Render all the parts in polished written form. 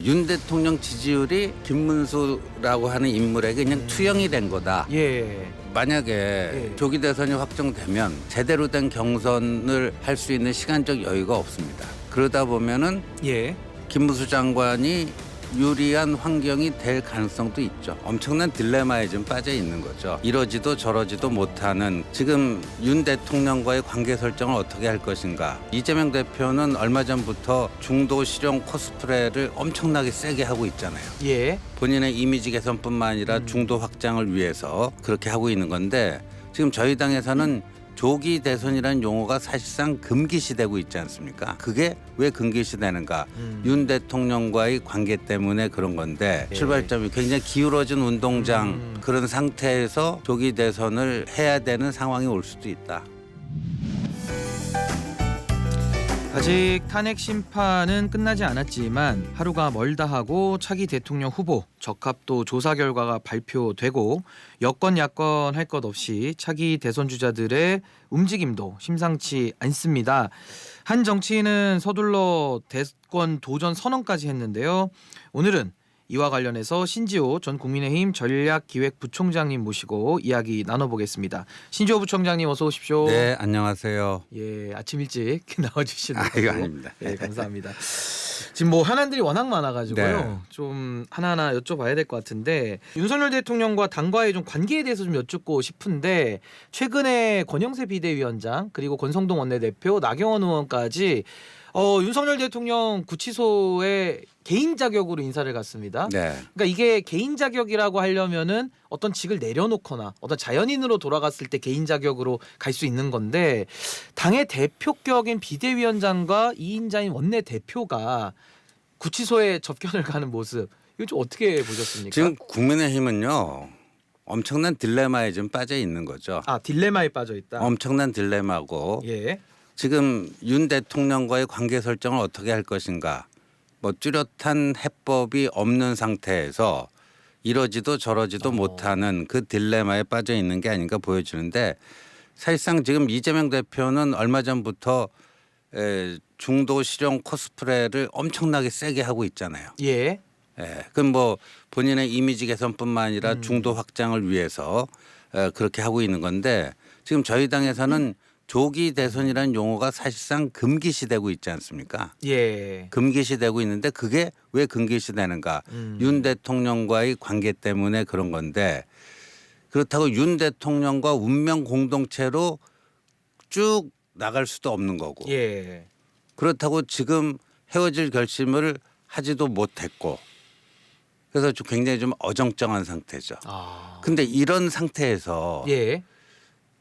윤 대통령 지지율이 김문수라고 하는 인물에게 그냥 투영이 된 거다. 예. 만약에 조기 대선이 확정되면 제대로 된 경선을 할 수 있는 시간적 여유가 없습니다. 그러다 보면은 예. 김문수 장관이 유리한 환경이 될 가능성도 있죠. 엄청난 딜레마에 좀 빠져 있는 거죠. 이러지도 저러지도 못하는 지금 윤 대통령과의 관계 설정을 어떻게 할 것인가. 이재명 대표는 얼마 전부터 중도 실용 코스프레를 엄청나게 세게 하고 있잖아요. 예. 본인의 이미지 개선뿐만 아니라 중도 확장을 위해서 그렇게 하고 있는 건데 지금 저희 당에서는 조기 대선이라는 용어가 사실상 금기시되고 있지 않습니까? 그게 왜 금기시되는가? 윤 대통령과의 관계 때문에 그런 건데 네. 출발점이 굉장히 기울어진 운동장 그런 상태에서 조기 대선을 해야 되는 상황이 올 수도 있다. 아직 탄핵 심판은 끝나지 않았지만 하루가 멀다 하고 차기 대통령 후보 적합도 조사 결과가 발표되고 여권 야권 할 것 없이 차기 대선 주자들의 움직임도 심상치 않습니다. 한 정치인은 서둘러 대권 도전 선언까지 했는데요. 오늘은 이와 관련해서 신지호 전 국민의힘 전략기획부총장님 모시고 이야기 나눠보겠습니다. 신지호 부총장님 어서 오십시오. 네, 안녕하세요. 예, 아침 일찍 나와주시는 이거 아닙니다. 예, 감사합니다. 지금 뭐 현안들이 워낙 많아가지고요. 네. 좀 하나하나 여쭤봐야 될 것 같은데 윤석열 대통령과 당과의 좀 관계에 대해서 좀 여쭙고 싶은데 최근에 권영세 비대위원장 그리고 권성동 원내대표 나경원 의원까지 윤석열 대통령 구치소에 개인 자격으로 인사를 갔습니다. 네. 그러니까 이게 개인 자격이라고 하려면은 어떤 직을 내려놓거나 어떤 자연인으로 돌아갔을 때 개인 자격으로 갈 수 있는 건데 당의 대표격인 비대위원장과 2인자인 원내대표가 구치소에 접견을 가는 모습 이거 좀 어떻게 보셨습니까? 지금 국민의힘은요 엄청난 딜레마에 좀 빠져 있는 거죠. 딜레마에 빠져 있다. 엄청난 딜레마고 예. 지금 윤 대통령과의 관계 설정을 어떻게 할 것인가. 뭐 뚜렷한 해법이 없는 상태에서 이러지도 저러지도 못하는 그 딜레마에 빠져 있는 게 아닌가 보여지는데 사실상 지금 이재명 대표는 얼마 전부터 중도 실용 코스프레를 엄청나게 세게 하고 있잖아요. 예. 그럼 뭐 본인의 이미지 개선뿐만 아니라 중도 확장을 위해서 그렇게 하고 있는 건데 지금 저희 당에서는 조기 대선이라는 용어가 사실상 금기시되고 있지 않습니까? 예. 금기시되고 있는데 그게 왜 금기시되는가? 윤 대통령과의 관계 때문에 그런 건데 그렇다고 윤 대통령과 운명 공동체로 쭉 나갈 수도 없는 거고 예. 그렇다고 지금 헤어질 결심을 하지도 못했고 그래서 좀 굉장히 좀 어정쩡한 상태죠. 근데 이런 상태에서 예.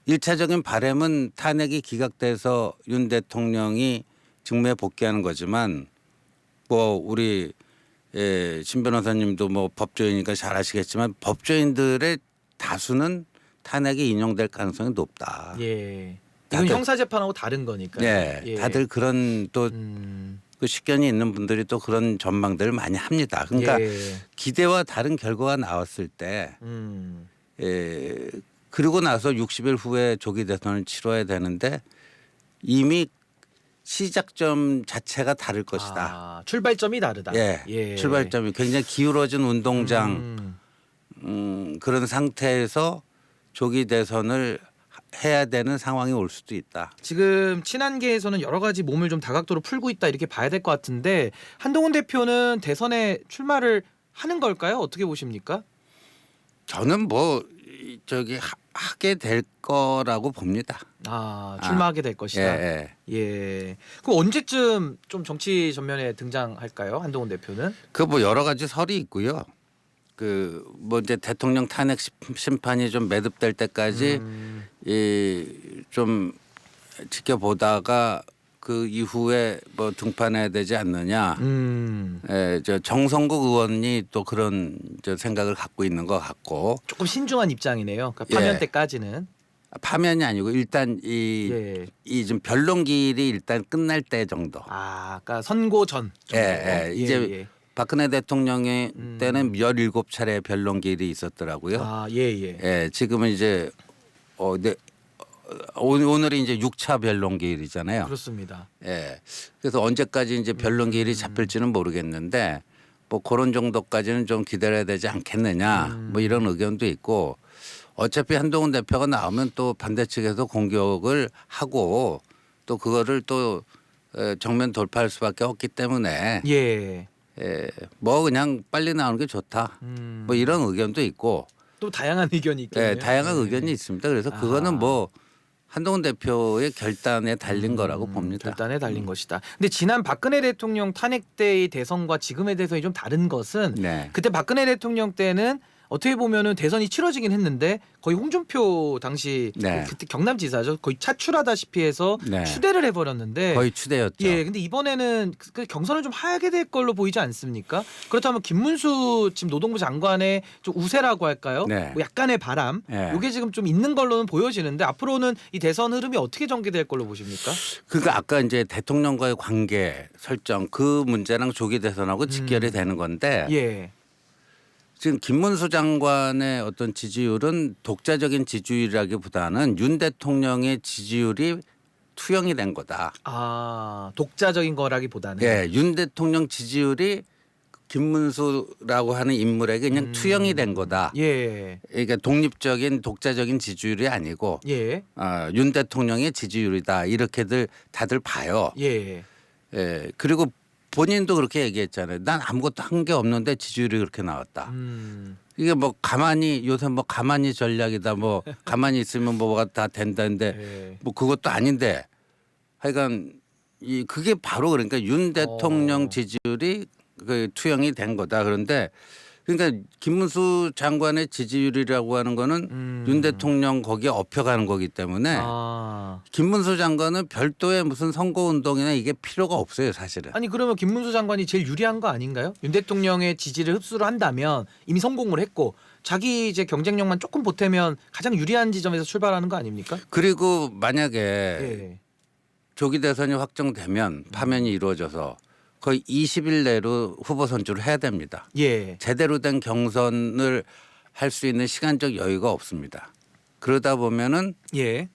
1차적인 바람은 탄핵이 기각돼서 윤 대통령이 직무에 복귀하는 거지만 뭐 우리 신 변호사님도 뭐 법조인이니까 잘 아시겠지만 법조인들의 다수는 탄핵이 인용될 가능성이 높다. 예. 이건 다들- 형사 재판하고 다른 거니까요. 네, 예. 다들 그런 또 그 식견이 있는 분들이 또 그런 전망들을 많이 합니다. 그러니까 예. 기대와 다른 결과가 나왔을 때 그리고 나서 60일 후에 조기 대선을 치러야 되는데 이미 시작점 자체가 다를 것이다. 출발점이 다르다. 예, 출발점이 굉장히 기울어진 운동장 그런 상태에서 조기 대선을 해야 되는 상황이 올 수도 있다. 지금 친한계에서는 여러 가지 몸을 좀 다각도로 풀고 있다 이렇게 봐야 될 것 같은데 한동훈 대표는 대선에 출마를 하는 걸까요? 어떻게 보십니까? 저는 뭐 하게 될 거라고 봅니다. 출마하게 될 것이다. 예. 예. 그럼 언제쯤 좀 정치 전면에 등장할까요? 한동훈 대표는? 그 뭐 여러 가지 설이 있고요. 그 뭐 이제 대통령 탄핵 심판이 좀 매듭될 때까지 좀 지켜보다가 그 이후에 뭐 등판해야 되지 않느냐. 저 정성국 의원이 또 그런 생각을 갖고 있는 것 같고 조금 신중한 입장이네요. 그러니까 파면 예. 때까지는. 파면이 아니고 일단 예. 이 좀 변론기일이 일단 끝날 때 정도. 그러니까 선고 전. 정도. 예. 이제 박근혜 대통령의 때는 17차례 변론기일이 있었더라고요. 예. 지금은 이제 오늘이 이제 6차 변론기일이잖아요. 그렇습니다. 그래서 언제까지 이제 변론기일이 잡힐지는 모르겠는데 뭐 그런 정도까지는 좀 기다려야 되지 않겠느냐 뭐 이런 의견도 있고 어차피 한동훈 대표가 나오면 또 반대 측에서 공격을 하고 또 그거를 또 정면 돌파할 수밖에 없기 때문에 예. 뭐 그냥 빨리 나오는 게 좋다 뭐 이런 의견도 있고 또 다양한 의견이 있겠네요. 다양한 네. 의견이 있습니다. 그래서 그거는 뭐 한동훈 대표의 결단에 달린 거라고 봅니다. 결단에 달린 것이다. 근데 지난 박근혜 대통령 탄핵 때의 대선과 지금의 대선이 좀 다른 것은 네. 그때 박근혜 대통령 때는 어떻게 보면은 대선이 치러지긴 했는데 거의 홍준표 당시 네. 그때 경남지사죠. 거의 차출하다시피 해서 네. 추대를 해버렸는데 거의 추대였죠. 예, 근데 이번에는 그 경선을 좀 하게 될 걸로 보이지 않습니까? 그렇다면 김문수 지금 노동부 장관의 좀 우세라고 할까요? 네. 뭐 약간의 바람, 네. 이게 지금 좀 있는 걸로는 보여지는데 앞으로는 이 대선 흐름이 어떻게 전개될 걸로 보십니까? 그러니까 아까 이제 대통령과의 관계 설정 그 문제랑 조기 대선하고 직결이 되는 건데 예, 지금 김문수 장관의 어떤 지지율은 독자적인 지지율이라기보다는 윤 대통령의 지지율이 투영이 된 거다. 아 독자적인 거라기보다는 예, 윤 대통령 지지율이 김문수라고 하는 인물에게 그냥 투영이 된 거다. 예, 그러니까 독립적인 독자적인 지지율이 아니고 예, 윤 대통령의 지지율이다 이렇게들 다들 봐요. 예, 예, 그리고 본인도 그렇게 얘기했잖아요. 난 아무것도 한 게 없는데 지지율이 그렇게 나왔다. 이게 뭐 가만히 요새 뭐 가만히 전략이다 뭐 가만히 있으면 뭐가 다 된다는데 예. 뭐 그것도 아닌데 하여간 이 그게 바로 그러니까 윤 대통령 지지율이 그 투영이 된 거다. 그런데 그러니까 김문수 장관의 지지율이라고 하는 거는 윤 대통령 거기에 업혀가는 거기 때문에 아. 김문수 장관은 별도의 무슨 선거운동이나 이게 필요가 없어요 사실은. 아니 그러면 김문수 장관이 제일 유리한 거 아닌가요? 윤 대통령의 지지를 흡수를 한다면 이미 성공을 했고 자기 이제 경쟁력만 조금 보태면 가장 유리한 지점에서 출발하는 거 아닙니까? 그리고 만약에 예. 조기 대선이 확정되면 파면이 이루어져서 거의 20일 내로 후보 선출을 해야 됩니다. 예. 제대로 된 경선을 할 수 있는 시간적 여유가 없습니다. 그러다 보면은 예.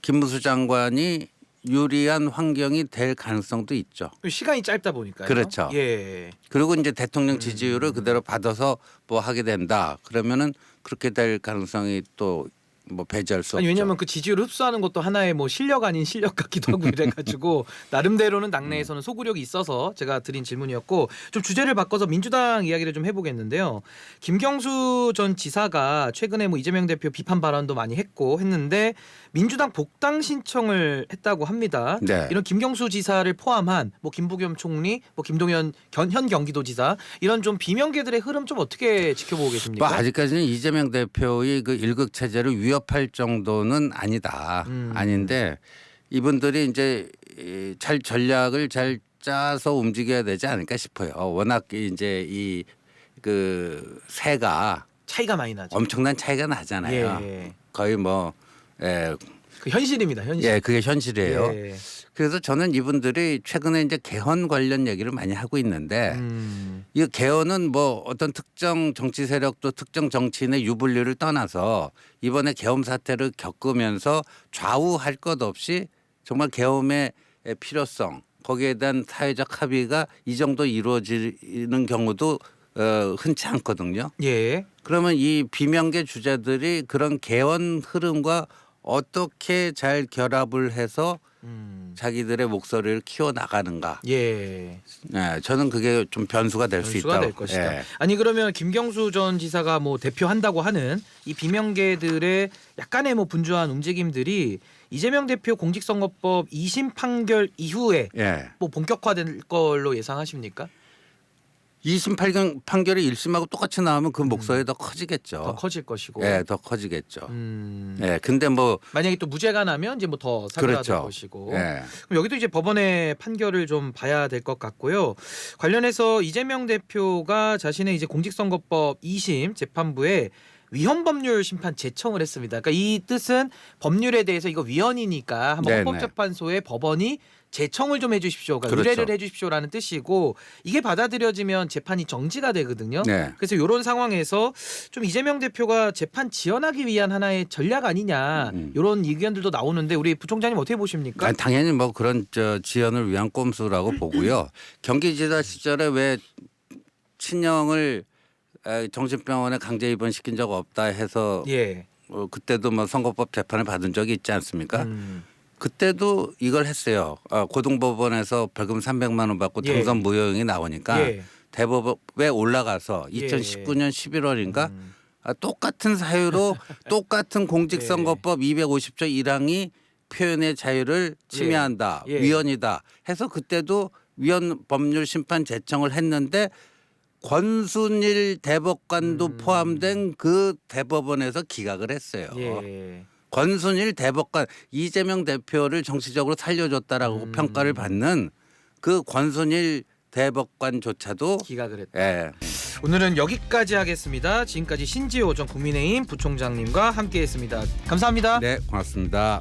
김문수 장관이 유리한 환경이 될 가능성도 있죠. 시간이 짧다 보니까요. 그렇죠. 예. 그리고 이제 대통령 지지율을 그대로 받아서 뭐 하게 된다. 그러면은 그렇게 될 가능성이 또 뭐 배제할 수 아니 없죠. 왜냐하면 그 지지율을 흡수하는 것도 하나의 뭐 실력 아닌 실력 같기도 하고 이래가지고 나름대로는 당내에서는 소구력이 있어서 제가 드린 질문이었고 좀 주제를 바꿔서 민주당 이야기를 좀 해보겠는데요. 김경수 전 지사가 최근에 뭐 이재명 대표 비판 발언도 많이 했는데 민주당 복당 신청을 했다고 합니다. 네. 이런 김경수 지사를 포함한 뭐 김부겸 총리, 뭐 김동연 현 경기도지사 이런 좀 비명계들의 흐름 좀 어떻게 지켜보고 계십니까? 뭐 아직까지는 이재명 대표의 그 일극 체제를 위협할 정도는 아니다. 아닌데 이분들이 이제 잘 전략을 잘 짜서 움직여야 되지 않을까 싶어요. 워낙 이제 이 그 세가 차이가 많이 나죠. 엄청난 차이가 나잖아요. 예. 거의 뭐 그 현실입니다. 현실. 예, 그게 현실이에요. 예. 그래서 저는 이분들이 최근에 이제 개헌 관련 얘기를 많이 하고 있는데 이 개헌은 뭐 어떤 특정 정치 세력도 특정 정치인의 유불리를 떠나서 이번에 계엄 사태를 겪으면서 좌우할 것 없이 정말 계엄의 필요성 거기에 대한 사회적 합의가 이 정도 이루어지는 경우도 흔치 않거든요. 예. 그러면 이 비명계 주자들이 그런 개헌 흐름과 어떻게 잘 결합을 해서 자기들의 목소리를 키워 나가는가. 예. 네, 저는 그게 좀 변수가 될 수 변수가 있다. 될 것이다. 아니 그러면 김경수 전 지사가 뭐 대표한다고 하는 이 비명계들의 약간의 뭐 분주한 움직임들이 이재명 대표 공직선거법 2심 판결 이후에 예. 뭐 본격화될 걸로 예상하십니까? 2심 판결이 1심하고 똑같이 나오면 그 목소리 더 커지겠죠. 더 커질 것이고. 예, 더 커지겠죠. 음. 예, 근데 뭐 만약에 또 무죄가 나면 이제 뭐 더 사그라들 그렇죠. 것이고. 예. 그럼 여기도 이제 법원의 판결을 좀 봐야 될 것 같고요. 관련해서 이재명 대표가 자신의 이제 공직선거법 2심 재판부에 위헌 법률 심판 제청을 했습니다. 그러니까 이 뜻은 법률에 대해서 이거 위헌이니까 한번 네네. 헌법재판소에 법원이 제청을 좀 해주십시오. 그러니까 그렇죠. 의뢰를 해주십시오라는 뜻이고 이게 받아들여지면 재판이 정지가 되거든요. 네. 그래서 이런 상황에서 좀 이재명 대표가 재판 지연하기 위한 하나의 전략 아니냐 이런 의견들도 나오는데 우리 부총장님 어떻게 보십니까? 당연히 뭐 그런 지연을 위한 꼼수라고 보고요. 경기지사 시절에 왜 친형을 정신병원에 강제 입원시킨 적 없다 해서 예. 그때도 뭐 선거법 재판을 받은 적이 있지 않습니까? 그때도 이걸 했어요. 고등법원에서 벌금 300만 원 받고 예. 당선 무효형이 나오니까 예. 대법에 올라가서 예. 2019년 11월인가 똑같은 사유로 똑같은 공직선거법 250조 1항이 표현의 자유를 침해한다. 예. 위헌이다 해서 그때도 위헌 법률 심판 제청을 했는데 권순일 대법관도 포함된 그 대법원에서 기각을 했어요. 예. 권순일 대법관 이재명 대표를 정치적으로 살려줬다라고 평가를 받는 그 권순일 대법관조차도 기각을 했다. 예. 오늘은 여기까지 하겠습니다. 지금까지 신지호 전 국민의힘 부총장님과 함께했습니다. 감사합니다. 네, 고맙습니다.